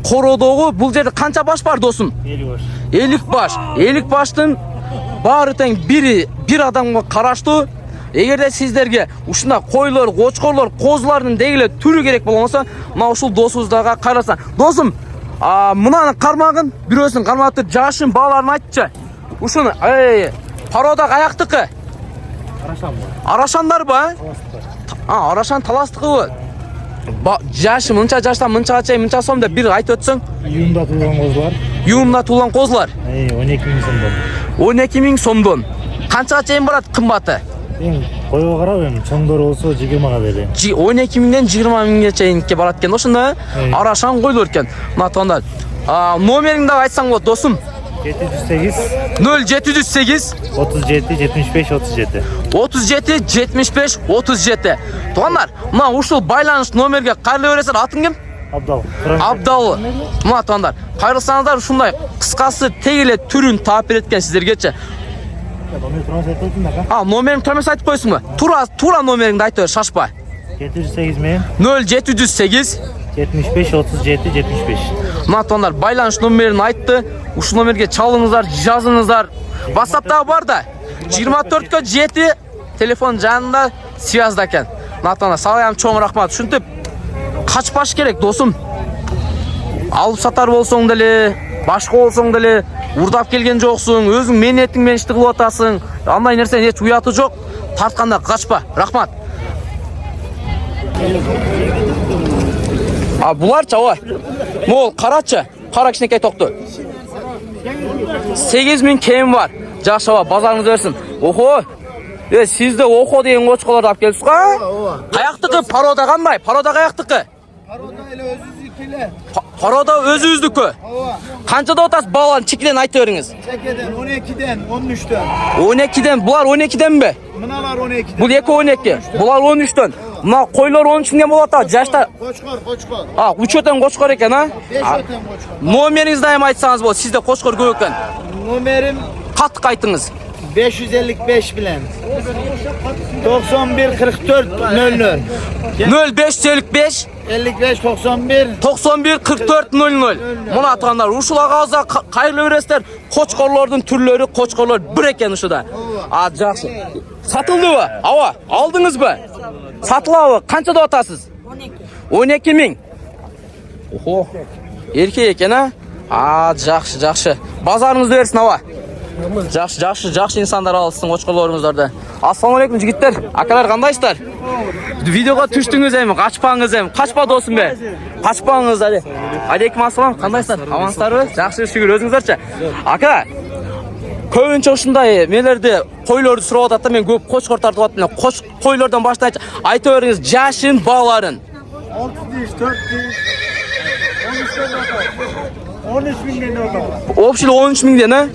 Korodog'u бұл жерде қанша баш бар досым? 50 баш. 50 баштың бары тең bir адамға қарашты. Егерде сіздерге ушунда койлор, кочкорлор, козулардын дегеле түрү керек болмаса, мына ушул досуңуздарга караса. Досум, мынаны кармагын, бирөөсүн карматып, жашын бааларын айтчы. Ушуну, парода аяктыкы? Арашандар ба? Арашан таластыкы. Жашы мынча жаштан мынчага чейин мынча сом деп бир айтып өтсөң. Июнда туулган козулар. Июнда туулган козулар. 12 000 сомдон. 12 000 сомдон. Канчага чейин барат кымбаты? Койго карап эми чоңдор болсо 20га берем. 12 000ден 20 000ге чейинке барат экен. Ошондо арашан койлор экен. Мына тоондар. Номериңди айтсаң болот досум. 708 0708 37 75 37. 37 75 37. Тоондар, мына ушул байланыш номерге кайрылы бересиңер. Атың ким? Абдал. Абдал. Мына тоондар, кайрылсаңыздар ушундай кыскасы тегеле түрүн таап берет экен сиздерге. Номерин томес айтып койсуңбу? Тура номериңди айтып бер, шашпа. 708 мен 0708 75 37 75. Мына тоондар, байланыш номерин айтты. Ушул номерге чалыңыздар, жазыңыздар. WhatsApp'та бар да. 24 7 телефон жанында связда экен. Мына тоондар, салам чоң рахмат. Ушинтип качпаш керек досум. Алып сатар болсоң деле, башка болсоң деле, урдап келген жоксуң, өзүң менетиң менен ишти кылып атасың. Андай нерсенин эч уяты жок. Тартканда качпа. Рахмат. Буларчы ой. Мол карачы. Кара кичинекей токту. 8000 кем бар. Жакшы ава, базарыңыз берсин. Охо. Сизде охо деген кочколорду алып келипсиз го? Каяктыкы? Парода кандай? Парода каяктыкы? Парода эле өзүбүздүкү эле. Парода өзүбүздүкү. Канчада отасыз бааларын чекиден айтып бериңиз. Чекеден 12ден 13дөн. 12ден, булар 12денби? Мыналар 12ден. Бул эки 12, булар 13дөн. Мына койлор 13ден болот а, жашта. Кочкор. 3 өтөн кочкор экен а? 5 өтөн кочкор. Номериңизди дайым айтсаңыз болот, сизде кочкор көп экен. Номерим Каттык айтыңыз. 555 bilen 91 44 00 0555 55 91 91 44 00. Мына атгандар ушул агазга кайрылы бересиздер. Кочкорлордун түрлөрү, кочкорлор бир экен ушуда. Жакшы. Сатылдыбы? Ава, алдыңызбы? Сатылабы? Канча деп атасыз? 12 000. Охо. Эркек экен а? Жакшы. Базарыңызды берсин ава. Жакшы инсандар алсын кочкорлоруңуздарды. Ассаламу алейкум жигиттер. Акалар кандайсыздар? Видеого түштүңүз эми, качпаңыз эми. Качпа досум бе. Качпаңыз але. Алейкум ассалам, кандайсыздар? Амансыздарбы? Жакшы, шүгүр, өзүңүздөрчү. Ака, көбүнчө ушундай мелерди койлорду сурап атат да, мен көп кочкор тартып атам. Койлордон баштайчы. Айтып бериңиз жашын, бааларын. 6 diş 4 diş 13 000'den oldu. Общий 13 000'den ha?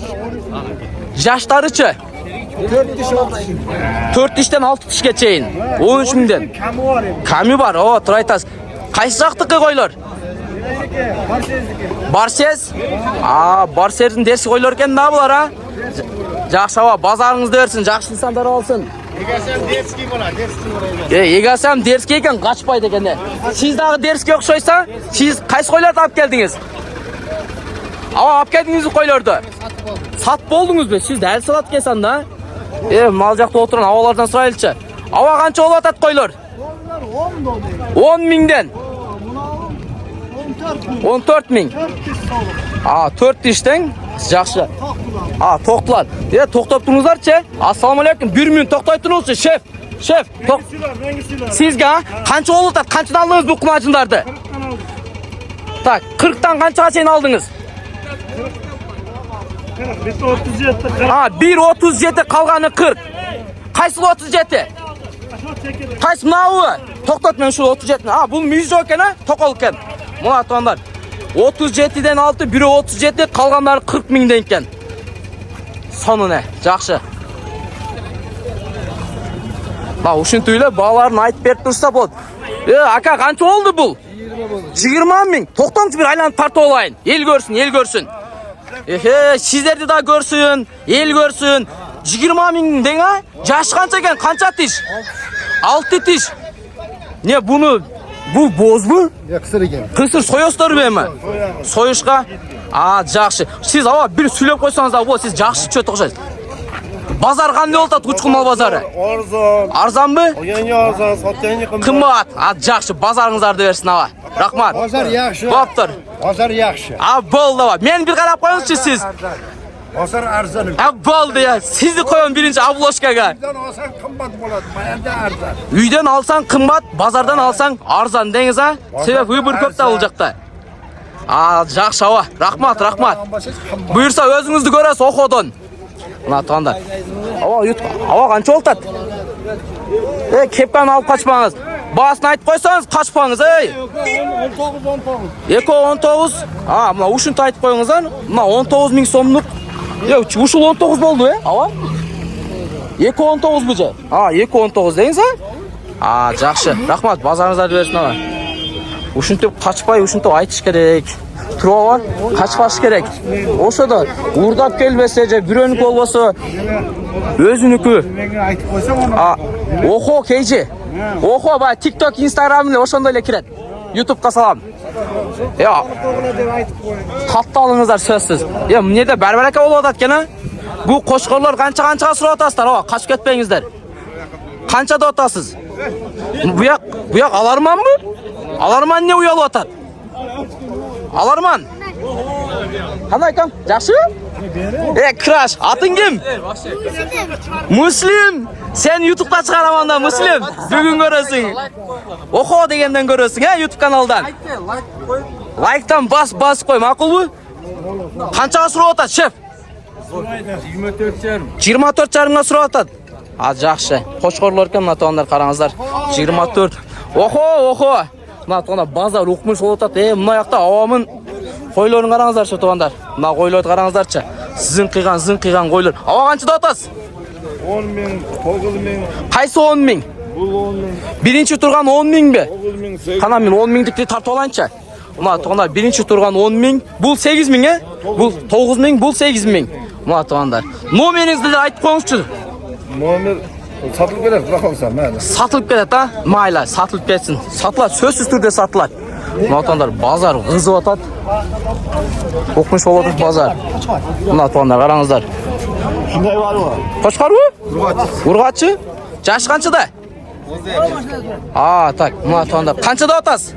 Жаштарычы? 4 diş oldu. 4 dişten 6 dişke чейин. 13 000'den. Kamı var ya. Камы бар, о, тура айтасыз. Кайсы жактыкы койлор? Барсез? Барсездің дерси койлор экен да булар а? Жакшы аба, базарыңызды берсин, жакшы инсандар алсын. Егасам дерский bolar, дерский bolar. Егасам дерский экен, качпайт экен да. Сиз дагы дерский окшойсо, сиз кайсы койлорду алып келдиңиз? Алып келдиңиз койлорду? Сатып болдуңузбу? Сиз дәл сатат экенсиң да. Мал жакта отурган абалардан сурайлычы. Аба канча болуп атат койлор? 10 000'den. 14 000. 4 dişten жакшы. Токтулар. Токтоп туруңуздарчы. Ассаламу алейкум. 1 минут токтой туруңузчу, шеф. Шеф, сизге канча болуп атат? Канчадан алдыңыз бул кумажындарды? Так, 40'tan канчага чейин алдыңыз? 1.37 калганы 40. Кайсы 37? Кайсы мынабы? Токтот мен ушул 37. Бул мүйзө экен а? Токол экен. Мына атгандар 37'den 6, бирөө 37, калгандары 40 000'den экен. Сonu не? Жакшы. Ушинтип эле бааларын айтып берип турса болот. Ака, канча болду бул? 20 000. Токтоңчу бир айланып тартып алайын. Эл көрсүн. Сиздерди да көрсүн, эл көрсүн. 20 000 дең а? Жаш канча экен? Канча тиш? 6 тиш. Не буну Bu boz bu? Ya kısır ekan. Kısır soyasızlar mı? Soyuşqa? Жақсы. Siz ава bir сөйлеп қойсаңыз ава, siz жақсы чөт оқшайсыз. Базар қандай олтат Учқын мал базары? Arzon. Арзан бі? Oyanga arzon, sotganga qimmat. Qimmat. Жақсы, базарыңыздарды берсін ава. Рахмат. Bozor yaxshi. Bo'ptir. Bozor yaxshi. Bo'ldi ava. Men bir qarab qo'yingizchi siz. Bozor arzon. Bo'ldi ya. Sizni qo'yim birinchi obloshkaga. Uydan olsang qimmat bo'ladi, mayanda arzon. Uydan alsang qimmat, bozordan alsang arzon dengiz ha? Sebep vыбор ko'p da bu жақта. Жақсы ава. Рахмат. Buyursa o'zingizni ko'rasiz o'qodan. Mына tanda. Ава qancha oltat? Kepkani olib qochmangiz. Basını aytib qo'ysangiz qochpangiz, ey. 19. Mına ушunta aytib qo'yingizlar. Mına 19.000 so'mlik. Ушул 19 bo'ldi, ava. 2.19 bu. 2.19 deysiz ha? Жақсы. Рахмат, базарыңызды берсін ава. Ушунтип қачпай, ушунтип айтыш керек. Турова қачпаш керек. Ошо да урдап келбесе же бирөөнүк болбосо өзүнүкү. Menga aytib qo'ysam uni. Охо кейжи. Охо ба TikTok, Instagram эле ошондой эле кирет. YouTubeга салам. deb aytib qo'ying. Катты алыңыздар сөзсүз. Эмнеде барбарака болуп атат экен а? Бу кошкорлор канчага сурап атасыздар? Качып кетпеңиздер. Канча деп атасыз? Буяк аларманбы? Аларман не уялып атат? Аларман. Қандай кам? Жақсы? Краш, атың кім? Муслим. Сен YouTube'да шығараман да, Муслим. Бүгін көресің. Оқо дегенден көресің, YouTube каналдан. Лайктан бас қой, мақұл бұ? Қаншаға сұрап атат, шеф? 24,5-ға сұрап атат. Жақсы. Қошқорлар кем, натуандар қараңыздар. 24. Оқо. Мына тоғанда базар ұқмыш болып атат. Мына яқта ауамын қойларын қараңыздаршы тоғандар. Мына қойларды қараңыздаршы. Зың қиған қойлар. Ауа қанша да атасыз? 10.000, 9.000. Қайсы 10.000? Бұл 10.000. Бірінші тұрған 10.000 бе? 9.000. Қана мен 10.000-дікті тартып алайынша. Мына тоғанда бірінші тұрған 10.000. Бұл 8.000, Бұл 9.000, бұл 8.000. Мына тоғандар. Номеріңізді де айтып қойыңызшы. Номер satılıp gelir, bırak olsa. Satılıp gelir ha? Mayla, satılıp gelsin. Satılar, sözsüz türde satılar. Mınatanlar bazar kızıp atat. Okmuş olur bazar. Mınatanlar aranızlar. Şunday var mı? Koçkar mı? Urgaççı. Yaş kaçıda? Tak. Mınatanlar. Kaçıda atas?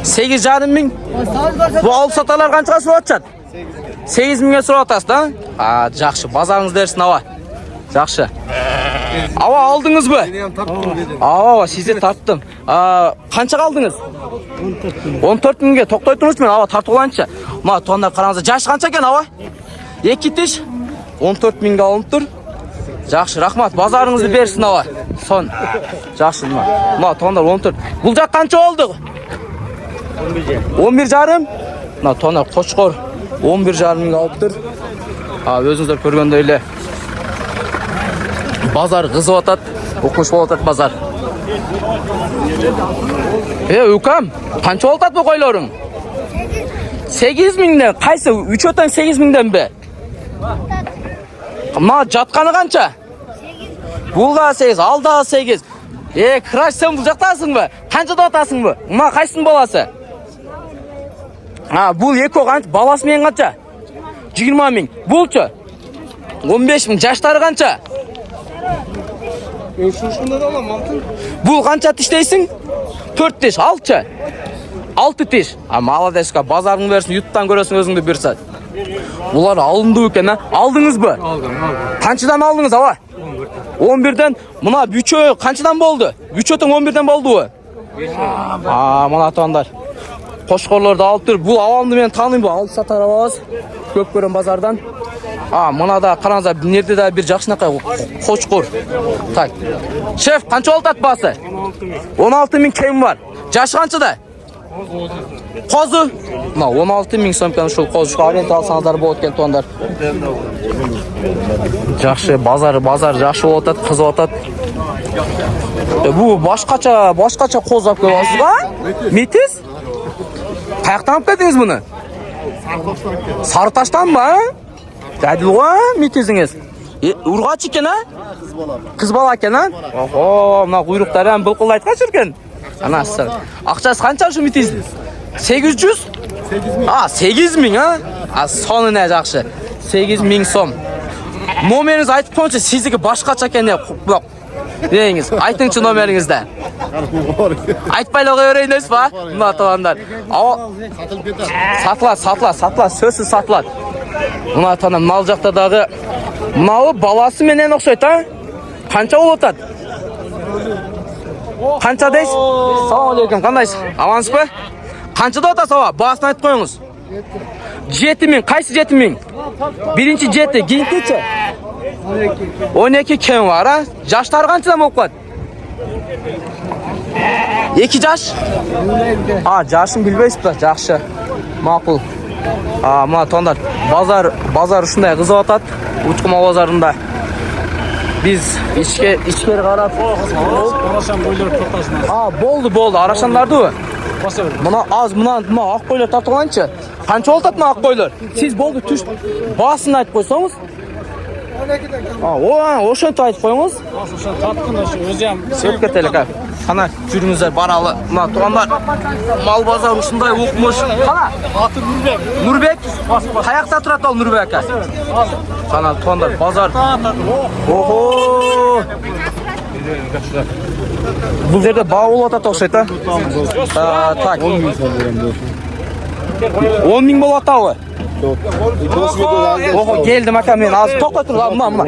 8.500. Bu alıp satalar kaçıga sürüp atacak? 8.000'e sürüp atas da? Жақсы. Bazarınız dersin hava. Жақсы. Ава алдыңыз бі? Ава, сізде тарттым. Қанша қалдыңыз? 14.000-ге тоқтай тұрмыз мен, ава тартып алайыншы. Ма, тоғандар қараңыздар. Жаш қанша екен, ава? 2 тиш? 14.000-ге алынып тұр. Жақсы, рахмат. Базарыңызды берсін, ава. Сон. Жақсы, ма, тоғандар 14. Бұл жақ қанша oldu? 11.5. Ма, тоғандар қошқор 11.5-ге алып тұр. Өзіңіздер көргенде еле. Bazar kızı atat, okumuş bol atat bazar. Ukam, kança oltat bu koyların? 8.000'den, kaysı? 3 öten 8.000'den be? Ma jatkanı kança? Bulga 8, alda 8. Kıraş sen bu jaktasın mı? Kança da atasın mı? Ma kaysın balası? Bul eko kança, balası men kança? 20.000. Bulçu? 15.000. Jaşları kança? Şundan alalım altın. Bul kança tişteysin? 4 tiş, 6. 6 tiş. Maladeska, bazarını versin, YouTube'dan görüyorsun özünde bir saat. Bunlar alındı eken ha? Aldınız mı? Aldım. Kançadan aldınız hava? 11'den. Mına bütçe kançadan boldu? Bütçetin 11'den boldu o? Mana tanдар. Koşkorlarda alıp dur. Bu avamdı men tanıyım bu. Alıp satar avaz. Köp görün bazardan. Mına da karanızda nerede de bir жақшынақай koşkor. Tak. Şef kança oldu atbası? 16.000 kemi var. Jaşı kançada? Qozu? 16.000 so'mkan şu qozu. Arent alsanızlar bu otken tonlar. Жақшы bazar жақшы oldu at, kız oldu at. Bu başkaça qoz alып келіп алсыз ба? Метиз? Қаяқтан алып келдіңіз бұны? Sarıtaş'tan mı? Әділ ғой метизіңіз. Urgaç екен ha? Kız bala eken ha? Мына құйрықтары бұлқылдайды жүрген. Ана сыр. Ақшасы қанша шу митесің? 800? 8.000, а? Соны не жақшы. 8.000 сом. Номеріңіз айтып қойыңызшы, сіздікі башқаша екен не? Деңіз, айтыңызшы номеріңізді. Айтпайлы қойырайын дейсіз ба? Мына туғандар. Сатылады, сөзсіз сатылады. Мына туғандар, мал жақтадағы мынауы баласы менен ұқсайды, а? Қанша ол отады? Қанша дейсіз? Салам алейкум, қандайсыз? Амансыз ба? Қанша да отасы ава? Басын айтып қойыңыз. 7.000, қайсы 7.000? Бірінші 7, кейінкечі? 12 кен var, ha? Жаштары қаншадан болып қады? 2 жаш? Жашын білбейсіз ба? Жақшы. Мақұл. Мына тоңдар, базар ұшындай қызып атады. Учқыма базарында. Біз ішкері қарап. Болды. Арашандарды ө? Мына ақ қойлар тартылғаншы. Қанша олтады мына ақ қойлар? Сіз болды түш басын айтып қойсаңыз? Ошынты айтып қойыңыз? Ошын тартқын, өзі Сөп кетелік, қана жүріңіздер баралы. Мына туғандар, мал базар ұшындай оқымыш. Қана? аты Нұрбек. Нұрбек? Қаяқта тұрады ол Нұрбек? Қана туғандар, базар. Охо! Бұл жерде бауыл ататы оқшайды, так. 10.000 бол атауы? Охо, келдім ака мен аз тоқтай тұрды, мұна.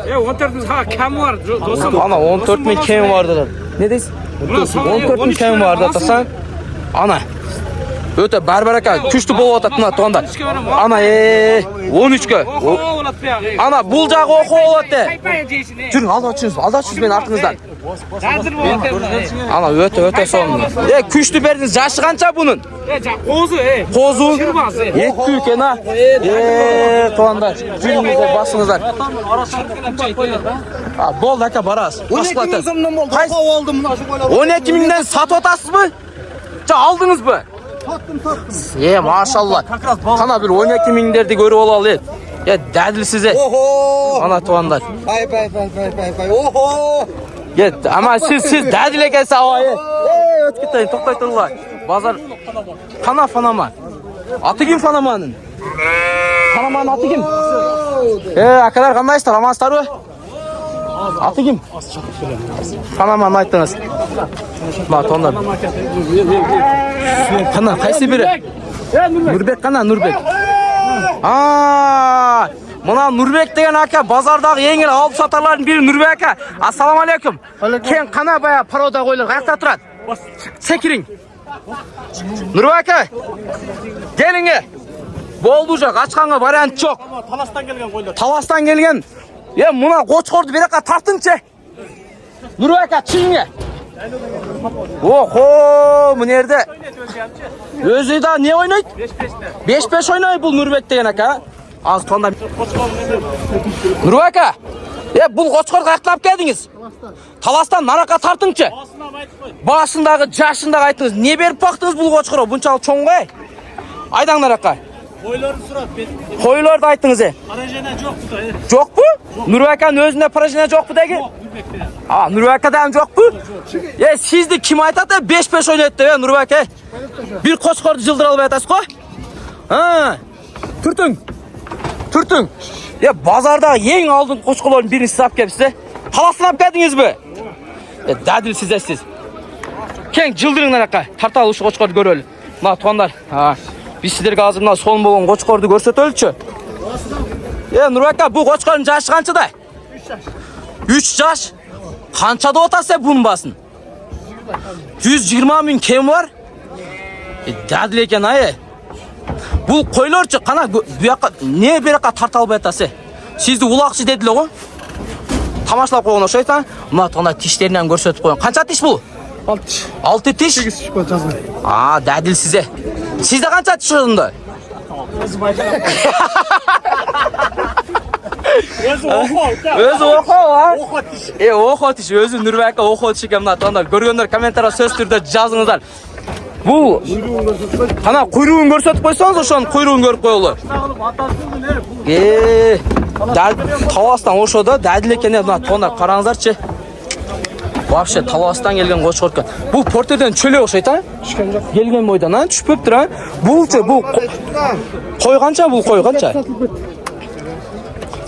14.000 кем var dostum. Ана 14.000 кем var dedi. Ne дейсіз? 14.000 кем var dedi саң. Ана. Өте барбар ака, күшті болып атады мына туғанда. Ана 13-ке. Ана бұл жағы оқу болады. Жүрің, алда үшіңіз мен артыңыздан. Ана өте соң. Күшті бердіңіз, жашы қанша бұның? Қозу? 2 үлкен, а? Туғандар, жүріңіздер, басыңыздар. Болды ака, барас. 12.000-ден сатып атасыз ба? Алдыңыз ба? Машалла. Қана бір 12.000-дерді көріп олалы. Дәділсіз. Ана туғандар. Ама сіз дәділ екенсіз ауа. Өткеттайын, тоқтай тұрға. Базар. Қана Фанама. Аты кім Фанаманың? Фанаманың аты кім? Акадар қандайсыздар, амансыздар ба? Аты кім? Фанаманы айттыңыз. Ма тоңдар. Қана, қайсы бірі? Нұрбек қана, Нұрбек. Мұна Нұрбек деген ака, базардағы ең ел алып сатарлардың бірі Нұрбек ака. Ассалам алейкум. Кен қана бая парода қойлар, қаяқта тұрады? Секірің. Нұрбек ака, келіңе. Болды жоқ, ашқанға вариант жоқ. Таластан келген. Мұна қочқорды береқа тартыңшы. Нұрбек ака, чыңе. Охо, мұнерді. Өзі да не ойнайды? 5-5 ойнайды бұл Нұрбек деген ака. Аз тоңда. Нұрбек ака, бұл қочқорды қаяқтап келдіңіз? Таластан нарақа тартыңшы. Басындағы, жашындағы айтыңыз. Не беріп бақтыңыз бұл қочқоры? Бұншалық чоң ғой? Айдаңдар ака. Қойларды сұрап. Қойларды айтыңыз. Паражена жоқ бұда. Жоқ бұ? Нұрбек аканың өзінде паражена жоқ бұ деге? Нұрбек акадан жоқ бұ? Сізді кім айтады? 5-5 ойнайды деп, Нұрбек ака. Bir қошқорды жылдыр алып айтасыз қой? Түртің. Базардағы ең алдың қошқорлардың бірін сұрап кепсіз. Таластырап келдіңіз бі? Дәділ сіз. Кен жылдырыңдар ақа. Тарталы ұшы қошқорды көрелі. Мына туғандар. Біз сіздерге азыр мына солын болған қошқорды көрсетөлчі. Нұрбек ака, бұл қошқордың жашы қаншада? 3 жаш. Қаншада отасы бұның басын? 120.000 кем бар? Дәділ екен ай. Бұл қойларчы қана не береқа тарталып айтасы? Сізді улақшы деділі ғой? Тамашылап қойған ошайсан? Мұна тұғына тиштерінен көрсетіп қойған. Қанша тиш бұл? 6 тиш? Дәділ сізе. Сізде қанша тиш шығынды? Өзі оқу, а? Оқу тиш. Өзі Нұрбек оқу тиш екен. Мұна тұғындар көргендер комментария сөз түрді жазыңыздар. Бұл қана құйруын көрсетіп қойсаңыз, ошоның құйруын көріп қойылы. Таластан ошода дәділ екене, мұна тұғындар қараңыздаршы. Вообще Таластан келген қошқар екен. Бұл портерден чөле ұқсайды, а? Düşken yok. Келген бойдан, а? Түшпеп тұр, а? Бұл қой қанша, бұл қой қанша?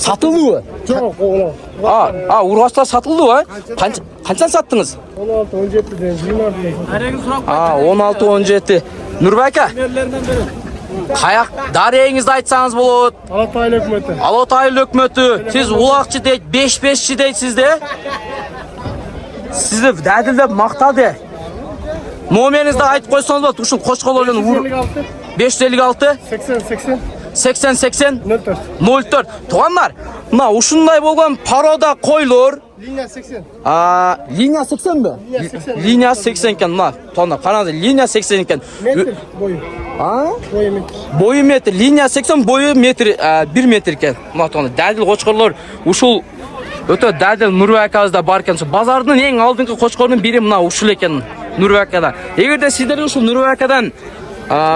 Сатылды Çok oğlan. Урғаштар сатылды, а? Қаншан саттыңыз? 16-17 den 20 den. Әрегін сұрап 16-17. Нұрбәке, берілерінен бері. қаяқ дарегіңізді айтсаңыз болады. Alataylı hükümeti. Алатайыл өкметі, сіз улақчы дейді, 5-5-ші дейді сізде. Сізді дәділдеп мақтады. Номеріңізді айтып қойсаңыз болады, үшін қошқалардан 556 80 80-80 04. 04. Туғандар, мына ушындай болған парода қойлар. Linya 80. Линия 80 бі? Линия 80. Линия 80 екен, мына. Туғандар, қараңыздар, линия 80 екен. Metr boyu. Boyu metr. Бойы метр, линия 80, бойы метр, 1 метр екен. Мына туғандар, дәділ қошқарлар, ушыл өте дәділ Нұрбәкәзді бар екен. Базардың ең алдыңғы қошқардың бірі мына ушыл екен Нұрбәкәда. Егер де сіздер ушыл Нұрбәкәдан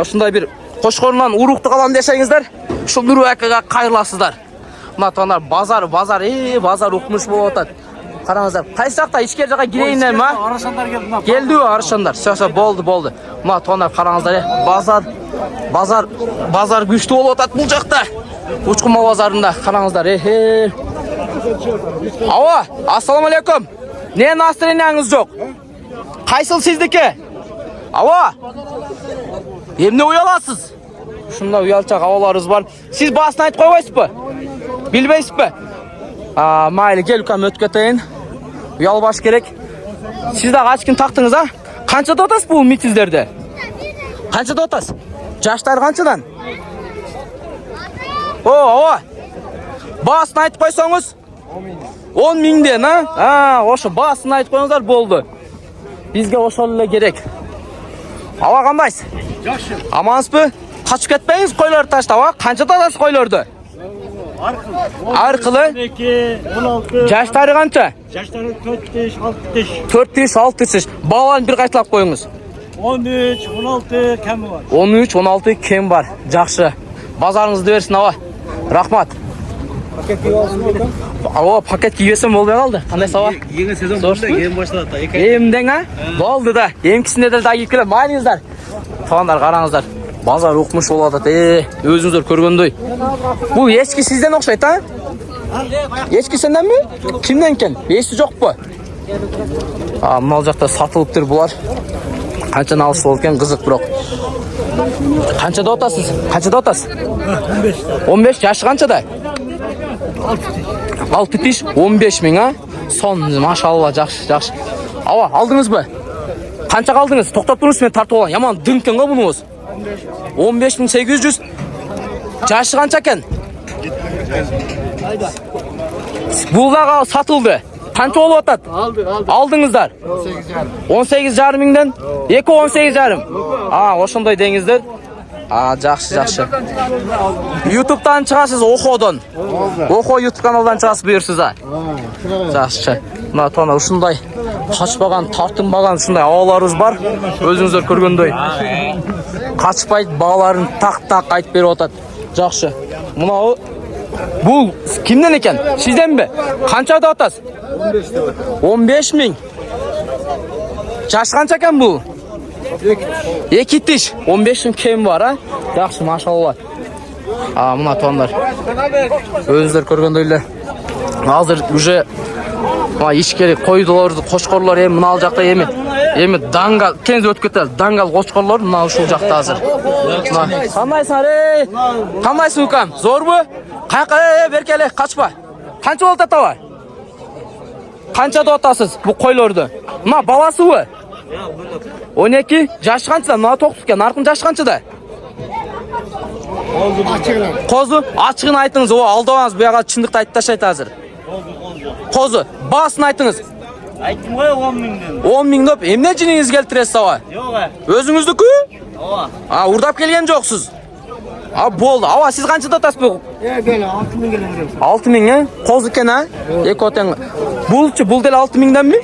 шындай бір қошқарынан ұруқты қалам десеңіздер, ушыл Нұрбәкәға қайырласыздар. Мына туғандар, базар ұқмыш болып отады. Қараңыздар, қайсақта ішкер жаққа келейіндер ма? Арашандар келді мына. Келді арышандар. Сөз болды. Мына туғандар, қараңыздар, базар күшті болып отады бұл жақта. Учқұма базарында, қараңыздар. Ава, ассаламу алейкум. Не настроенияңыз жоқ? Қайсыл сіздікі? Ава, емне ұяласыз? Шында ұялчақ аваларыңыз бар. Сіз басын айтып қойбайсыз ба? Білбейсіз ба? Майлы, кел үлкен өтіп кетейін. Ұялбаш керек. Сізді қачкін тақтыңыз, а? Қаншада отасыз бұл митиздерде? Қаншада отасыз? Жаштар қаншадан? Ава, басын айтып қойсаңыз? 10 мыңден, а? Ошы басын айтып қойыңыздар болды. Бізге ошолы керек. Ава, қандайсыз? Жақшы. Амансыз ба? Қашып кетпейіңіз қойларды таштап, а? Қаншада отасыз қойларды? Арқылы? 16. Жаштары қанша? Жаштары 4-5-6. 4-6 балаларын бір қайталап қойыңыз. 13-16 кәмі бар. 13-16 кем бар. Жақшы. Базарыңызды берсін, ава. Рахмат. Paket gibi alsın oradan. Ава, пакет киесем болмай қалды. Қандай сава? Еңі сезон болды, ем başladı. Емден, а? Болды да. Емкісінде де да келіп майлыңыздар. Туғандар, қараңыздар. Базар оқымыш болады. Өзіңіздер көргендей. Бұл ешкі сізден оқшайды, а? Ешкі сенден бі? Кімден кен? Есі жоқ па? Мынау жақта сатылып тұр бұлар. Қанша алыс болып кен, қызық бірақ. Қаншада отасыз? 15 жашы қаншада? 6 тиш 15 мың, а? Сон, машалла, жақшы. Ава, алдыңыз ба? Қанша қалдыңыз? Тоқтап тұрыңыз, мен тартып олан. Яман дүнкен ға бұныңыз? 15.800. Жашы қанша кен? Бұлға сатылды. Қанша болып атады? Алдыңыздар? 18,5 мыңдан? 18,5. Ошындай деңіздер. Жақшы. Ютубтан шығасыз, Оходан. Охо Ютуб каналдан шығасыз бұйырсыз, а? Жақшы. Мына туғандар, ұшындай қашпаған, тартынбаған ұшындай ауаларыңыз бар. Өзіңіздер көргендей. Қашпайды, бағаларын тақ айтып беріп отады. Жақшы. Мынау бұл кімден екен? Сізден бе? Қаншада отасыз? 15 мың. Жаш қанша екен бұл? 2 тиш. 15 мың кем бар, а? Жақшы, машалла. Мына туғандар. Өзіңіздер көргендейлер. Азыр уже ешкері қойдыларды, қошқорлар мына ал жақта емі даңғал, кеніз өтіп кетті, даңғал қошқорлар мына ұшыл жақта азыр. Қандайсың ұқам? Зор бұ? Қайқа, беркелі, қашпа. Қанша болды атава? Қаншада отасыз бұл қойларды? Мына баласы бұ? 12, жашы қаншада? Мына тоқтық кен, арқын жашы қаншада? Қозы, ашығын айтыңыз, алдауаңыз бұяға чындықты айтып ташайды азыр. Қозы, басын айтыңыз. Айттым ғой 10 мыңдан. 10 мың деп, емне жиніңіз келтіресіз ава? Жоқ. Өзіңізді кі? Ова. Ұрдап келген жоқсыз. Болды. Ава, сіз қаншада отасыз бұл? Ben 6 bin lira veriyorum. 6 мың, қозы кен, а? Екі отен. Бұл дел 6 мыңдан бі?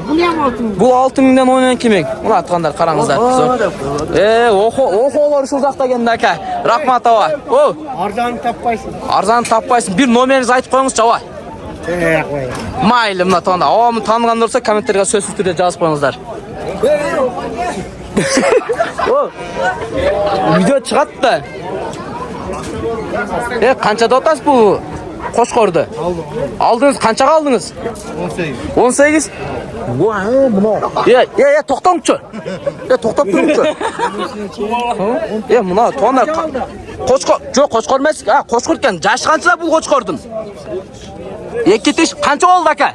Bu ne mi 6 bin? Бұл 6 мыңдан 12 мың. Мұна атқандар, қараңыздар. Оқолар ұшыл жақта кенді әке. Рахмат, ава. Arzanı tappaysın. Арзан таппайсың. Bir номеріңіз айтып қойыңыз, жауа. Mayli, mына тонда. Авамын танығандар болса, комменттерге сөзсіз түрде жазып қойыңыздар. Видео шығады да. Қаншада отасыз бұл қошқорды? Алдыңыз, қаншаға алдыңыз? 18. 18? Тоқтаңызшы. Тоқтап тұрыңызшы. Мұна тонда қошқор, жоқ қошқор емес. Қошқор екен. Жашы қаншада бұл қошқордың? Екі теш қанша болды ака?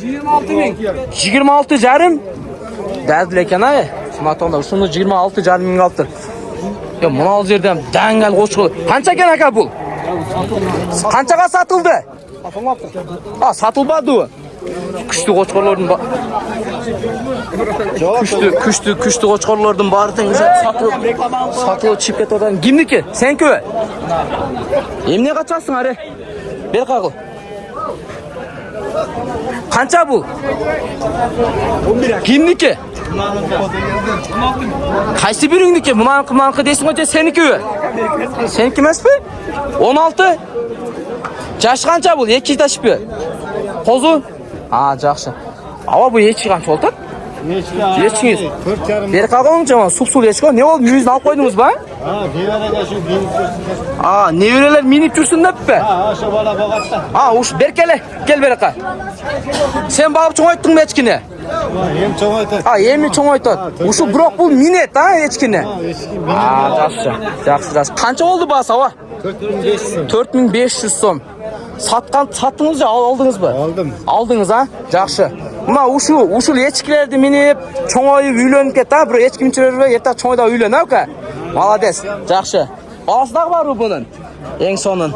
26 жарым. Дәділ екен ай. Мұна тонда ұшыны 26 жарым мың алып тұр. Мұнал жерден дәңгәл қошқор. Қанша екен ака бұл? Қаншаға сатылды? Сатылбады ой. Күшті қошқорлардың бар. Күшті қошқорлардың бары теңізі сатылып чип кетіп одан. Кімдікі? Сен көе? Емне қачасың аре? Бер қағыл. Қанша бұл? Кімдікі? Қайсы біріңдікі? Мұнанқы дейсің ғой, сені көе? Сен кемес бе? 16? Жашы қанша бұл? 2 ташып бе? Қозу? Жақшы. Ава бұл ешкі қанша олтар? Ешкіңіз? Бері қағылың жаман, сұп-сұл ешкі ғой. Не ол мүйізін алып қойдыңыз ба? Неверелер миніп жүрсін деп бе? Ұш, бер келе. Кел бері қа. Сен бағып чоң ойттың ба ешкіне? Ем чоң айтады. Емі чоң айтады. Ұшы бұрақ бұл минет, ешкіне? Жақсы. Қанша олды басы, ава? 4500 сом. Саттыңыз же, алдыңыз ба? Алдыңыз, жақсы. Мұна ұшыл ешкілерді минеп, чоң ойып үйленіп кетті, бір ешкімшілер бе, ертақ чоң ойда үйлен, әука? Маладес, жақсы. Баласыдағы бар бұның? Ең соның.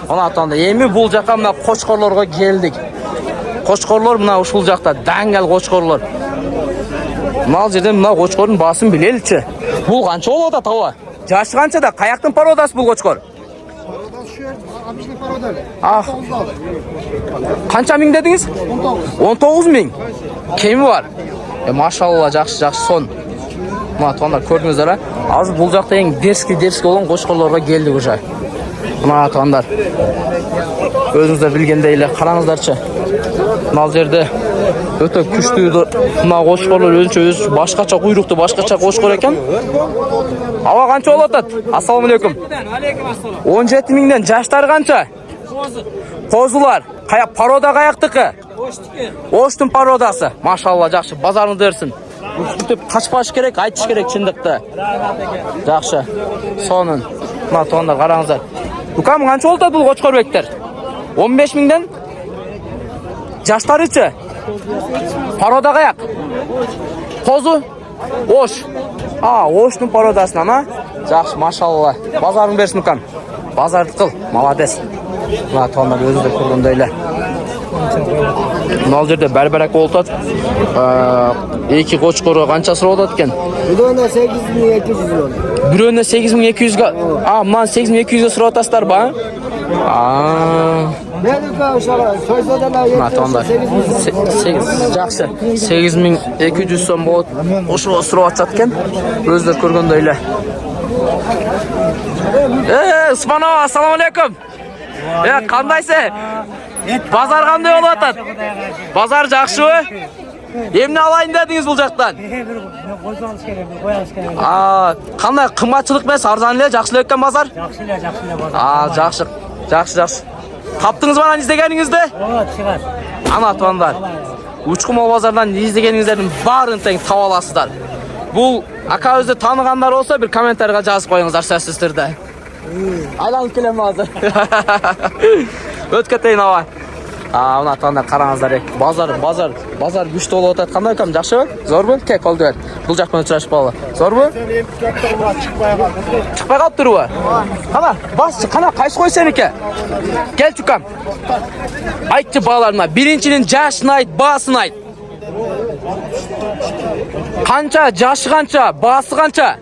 Оны атанды. Емі бұл жаққа мұна қошқорларға келдік. Қошқорлар мұна ұшыл жақта, дәңгәл қошқорлар. Мұнал жерден мұна қошқордың басын білелікші. Бұл қанша ол ода тауа? Жашы қанша да, қаяқтың пародасы бұл қошқор? Қанша мың дедіңіз? 19 мың. Кемі бар? Машалла, жақсы сон. Мұна туғандар көрдіңіздер, азы бұл жақта ең дерскі olan қошқорларға келдік ұжа. Мұна туғандар өзіңіздер білгендейлі қараңыздаршы. Мұнал жерде өте күшті мұна қошқорлар өзінше башқача құйрықты башқача қошқор екен. Ава қанша олатады? Ассаламалейкум. 17 мыңнен. Жаштар қанша? Қозылар. Парода қаяқтықы? Оштың пародасы. Машалла, жақшы. Базарыңды өрсін. Қашпаш керек, айтыш керек шындықты. Жақшы. Сонын. Мұна тоғандар қараңыздар. Үкам қанша олатады бұл қошқор бектер? 15 мыңнен. Жаштар үші? Парода қаяқ? Қозу? Ош. Оштың пародасынан, Жақшы, машалла. Базарың берсін ұқан. Базарды қыл, маладес. Мұна тоғандар өзі де көргендейлі. Мұнал жерде бәр-бәрәк олтады. Екі қошқоры қанша сұрап олтады кен? Біріне 8200 олды. Біріне 8200-ға? Мұнан 8200-ға сұрап отасыздар ба? Жақсы, 8200 сом болады. Ошы сұрап атсат кен, өздер көргендейлі. Усманова, ассаламалейкум. Қандайсы? Базар қандай олып атады? Базар жақшы ой? Емне алайын дедіңіз бұл жақтан? Қандай қымбатшылық мәс, арзанлы, жақшылы өткен базар? Жақсы. Таптыңыз бана іздегеніңізді? Ана туғандар. Учқы мол базардан іздегеніңіздердің барын тең таваласыздар. Бұл ака өзді танығандар олса бір комментарға жазып қойыңыздар сөзсіз түрде. Айланып келем азыр. Өткетейін ава. Мына туғандар қараңыздар. Базар күшті олып отады. Қандай өкем, жақшы бі? Зор бі? Кек олды бәр. Бұл жақпен өтірашып балы. Зор бі? Шықпай қалып тұру ба? Қана қайсы қой сеніке? Кел чүкам. Айтшы баларына, біріншінің жашын айт, басын айт. Қанша, жашы қанша, басы қанша?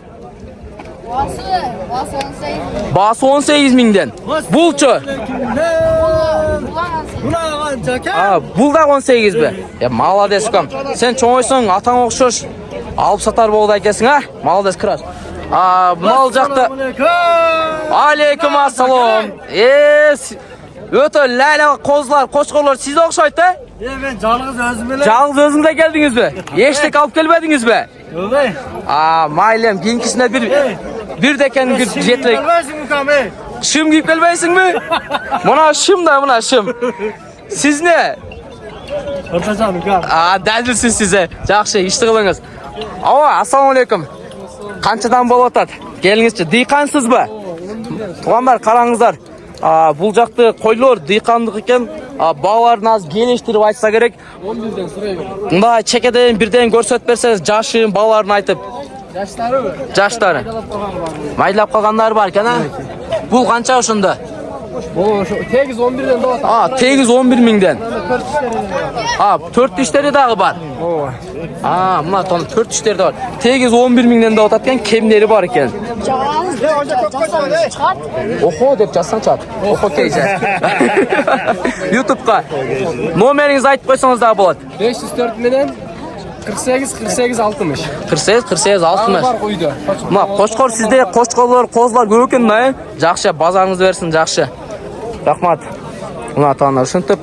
Басы 18 мыңден. Бұл чы? Бұл да 18 бі? Маладес ұқам. Сен чоң ойсың, атаң оқшош. Алып сатар болды әкесің, Маладес кіраш. Мұнал жақты. Алейкум ассалам. Öte lale kozlar, qo'chqorlar sizga o'xshaydi. Ben canınız özümle. Жалғыз өзіңізде келдіңіз бе? Ештек алып келмедіңіз бе? Öyle. Майлем, кейінкісіне bir декен жетілік. Gelmezsin Mukam ey. Шым киіп келмейсің бе? Мұна шым да, мұна шым. Сіз не? Ortacan Mukam. Дәлілсіз сізі. Жақшы, ішті қылыңыз. Ассалаумалейкум. Қаншадан болып атады? Келіңізші, дийқансыз ба? Туғандар, қараңыздар. Бұл жақты қойлар дийқандық екен. Балаларын аз келештіріп айтса керек. 11'den sıraya gel. Мында чекеден бірден көрсөтүп берсеңиз, жашын балаларын айтып. Yaşları mı? Жаштары. Майлап қалғандар бар екен, Бұл қанша ошондо? Bu şu tegiz 11'den doğat. Тегиз 11 миңден. 4 иштери дагы бар. Мына тон 4 иштери да бар. Тегиз 11 миңден да атат экен, кемдери бар экен. Охо деп жазсаң чат. Охо кейже. YouTube'га номериңизди айтып койсоңуз дагы болот. 504 miden 48 60. 48 60. Var uydu. Мына қошқор сизде қошқорлор, қозлар көп екен да, Жакшы, базарыңызды берсин, жакшы. Рахмат. Мына атаңдар ушинтип,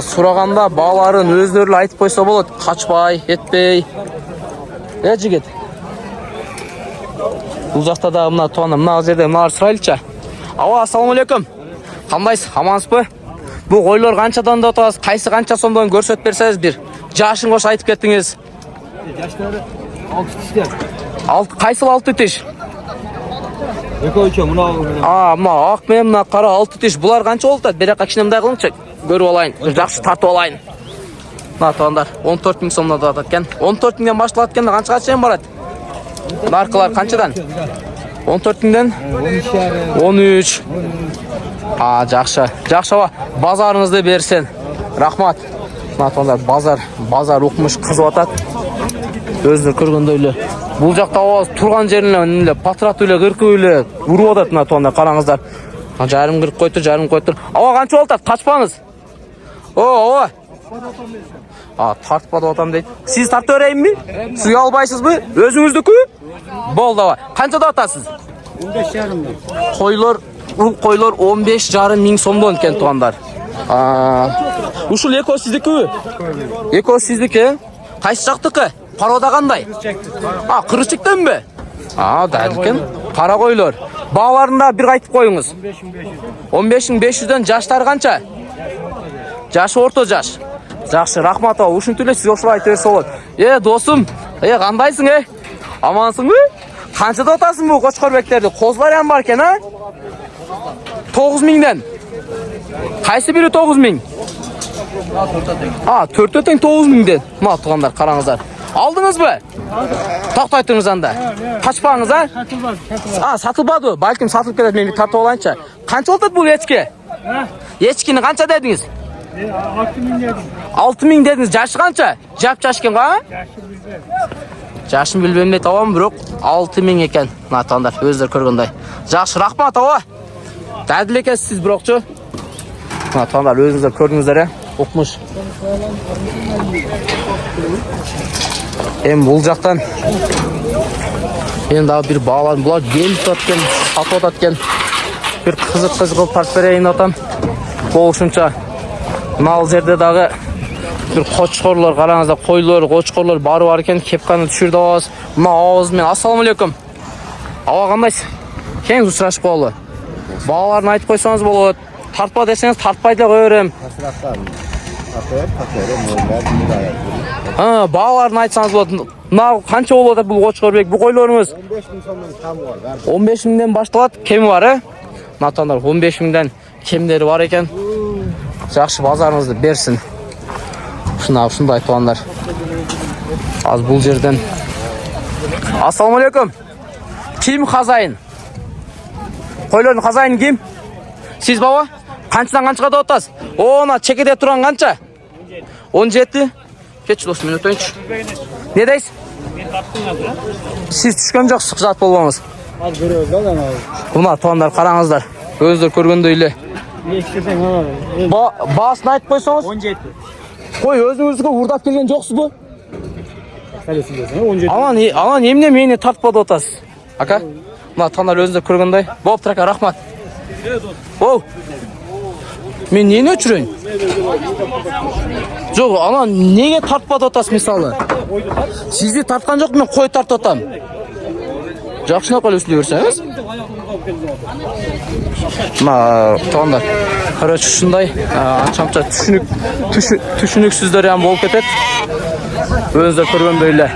сураганда бааларын өздөрү айтып койсо болот, качпай, этпей. Жигит. Бул жакта да мына тоона, мына жерде мыналар сурайлычы. Ассаламу алейкум. Кандайсыз, амансызбы? Бул койлор канчадан да атабыз, кайсы канча сомдон көрсөтүп берсеңиз бир. Жашын кош айтып кеттиңиз. Yaşları 6 kişiler. Кайсыл 6 тиш? Ekoyça bunu al. Мына ак менен мына кара 6 тиш. Булар канча болуп атат? Берек кичинемдай кылыңчы. Көрүп алайын. Жакшы тартып алайын. Мына тоондар 14 миң сомдон атат экен. 14 миңден башталат экен, канчага чейин барат? Наркылар канчадан? 14 миңден 13. Жакшы. Жакшы, базарыңызды берсин. Рахмат. Мына тоондар базар укмуш кызып атат. Өздөрү көргөндөй эле. Бул жакта аваз турган жеринен эле патрат эле кыркып эле уруп атат мына тоонда, караңыздар. Жарым кыркып койду, жарым койду. Канча болуп атат? Качпаңыз. Тартпады атам дейт. Сиз тартып берейинби? Сиз албайсызбы? Өзүңүздүкү? Болду аба. Канчада атасыз? 15 yarım. Койлор, койлор 15,5 миң сомдон экен туугандар. Ушул экөө сиздики? Экөө сиздики? Кайсы жактыкы? Парода кандай? Кырычыктанбы? Дайыл экен. Кара койлор. Бааларында бир айтып коюңуз. 15,500дөн жаштары канча? Жашы орто жаш. Жакшы, рахмат. Ушинтип эле сиз ошол айтып берсе болот. Досум, кандайсың, Амансыңбы? Канчада атасың бул кочкорбектерди? Козлар ham бар экен, 9 миңден. Кайсы бири 9 миң? Төртөө тең 9 миңден. Мына туугандар, караңыздар. Алдыңызбы? Токтой туруңуз анда. Качпаңыз, сатылбады. Балким сатылып кетет, мен тартып алайынчы. Канча болот бул эчки? Эчкини канча дедиңиз? 6 ming dedim. 6 миң дедиңиз. Жашы канча? Жаш экен го? Жашын билбейм дейт, бирок 6 миң экен. Мына туугандар, өздөрү көргөндөй. Жакшы, рахмат, Дадил экенсиз сиз бирокчу. Мына туугандар, өзүңүздөр көрдүңүздөр, укмуш. Бул жактан дагы бир баалар булар келип атат, сатып атат экен. Бир кызык кылып тартып берейин атам. Болушунча мына жерде дагы бир кочкорлор, караңыздар, койлор, кочкорлор бары бар экен. Кепканы түшүрүп алабыз. Мына авыз менен. Ассаламу алейкум. Кандайсыз? Кең сурашып коелу. Бааларын айтып койсоңуз болот. Тартпа десеңиз тартпай деле кое берем. Бааларын айтсаңыз болот. Мына канча болуп атат бул кочкорбек, бул койлоруңуз? 15 ming so'mdan kami var. 15 миңден башталат, кеми бар, Мына таңдар 15 миңден кемдери бар экен. Жакшы, базарыңызды берсин. Ушундай туугандар. Аз бул жерден. Ассаламу алейкум. Ким хазайын? Койлордун хазайыны ким? Сиз баба? Канчадан канчага да атасыз? Мына чекеде турган канча? 17. Кеч дос, мен өтөйүнчү. Не дейсиз? Сиз түшкөн жоксуз, кызат болбоңуз. Az görüyoruz lan abi. Мына туугандар, караңыздар. Өздөрү көргөндөй эле. Баасын айтып койсоңуз? 17. Кой, өзүңүздүкү урдап келген жоксузбу? Kalesini diyorsun, 17. Анан эмне мени тартпады атасыз? Ака? Мына туугандар, өзүңүздөр көргөндөй. Болуптур ака, рахмат. Мен нені өчірейін? Жоқ, ана неге тартпады отасыз мысалы? Сізді тартқан жоқ, мен қой тартып отам. Жақшына қалай өсіле берсеңіз? Тоғандар, короче, шындай аншамша түшініксіздер ян болып кетеді. Өзіңіздер көрген бейлі.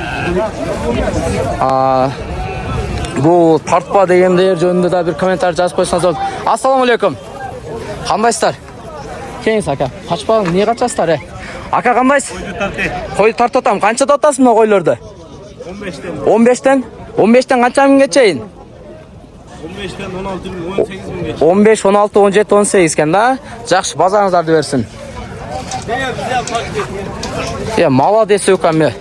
Бұл тартпа дегендер жөнінде да бір комментарий жазып қойсаңыз болады. Ассалаумағалейкум. Қандайсыздар? Келіңіз ака. Қашпағың, не қачасыздар? Ака қандайсыз? Қойды тартып отам. Қанша тартасың мына қойларды? 15-тен. 15-тен қанша мыңға чейін? 15'ten 16 bin, 18 bin geç. 15, 16, 17, 18 екен да? Жақсы, базарыңыздарды берсін. Молодец өкәм.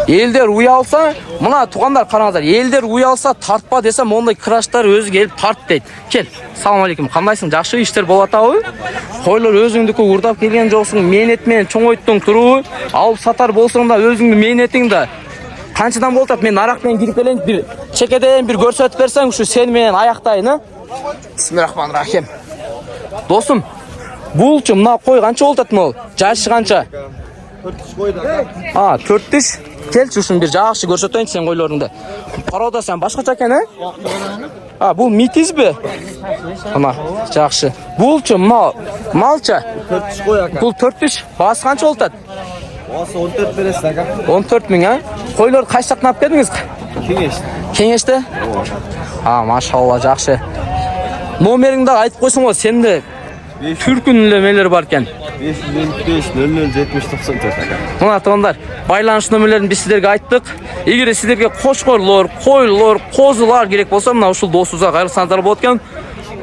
Елдер ұялса, мына туғандар қараңыздар, елдер ұялса тартпа десем, ондай краштар өзі келіп тарт дейді. Кел, салам алейкум, қандайсың, жақсы іштер болады ау? Қойлар өзіңдікі ұрдап келген жоқсың, мен етмен чоң ойттың тұруы, алып сатар болсың да өзіңді мен етің да. Қаншадан болтат, мен арақпен кіріп келейін, бір чекеден бір көрсетіп берсең, şu сен мен аяқтайын. Бисмиллахманиррахим. Досым, бұл үшін мына қой қанша болтат мол? Жашы қанша? 4-тіш. Келші үшін бір жақшы көрсетейін сен қойларыңды. Қарауда сен башқаша екен, бұл митиз бе? Жақшы. Бұл үшін малша? 4 қой ака. Бұл 4-тіш. Басы қанша болтат? Басы 14 бересіз ака. 14 мың, қойларды қайсы жақтан алып келдіңіз? Кеңешті? Машалла, жақсы. Номеріңді айтып қойсын ғой, сенде түркінлемелер бар екен. 555 00 70 94 ака. Мына тоғандар, байланыш нөмірлерін біз сіздерге айттық. Егер сіздерге қошқорлар, қойлар, қозылар керек болса, мына ұшыл досыңызға қайырсаңыздар болады екен.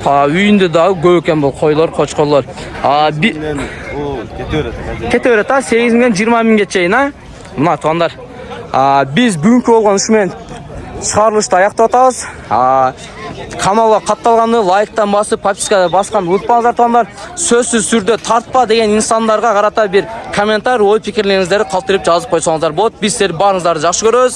Үйінде дағы көп екен бұл қойлар, қошқорлар. Кете өрет, 8 мыңнан 20 мыңға чейін. Мына тоғандар, біз бүгінгі болған үшімен шығарылышты аяқтап атамыз. Каналға қатталғаны лайктан басып, подпискадан басқан ұмытпаңыздар тоғандар. Сөзсіз түрде тартпа деген инсандарға қарата бір комментарий, ой пікірлеріңіздерді қалдырып жазып қойсаңыздар болады. Біз сіздер барыңыздарды жақсы көреміз.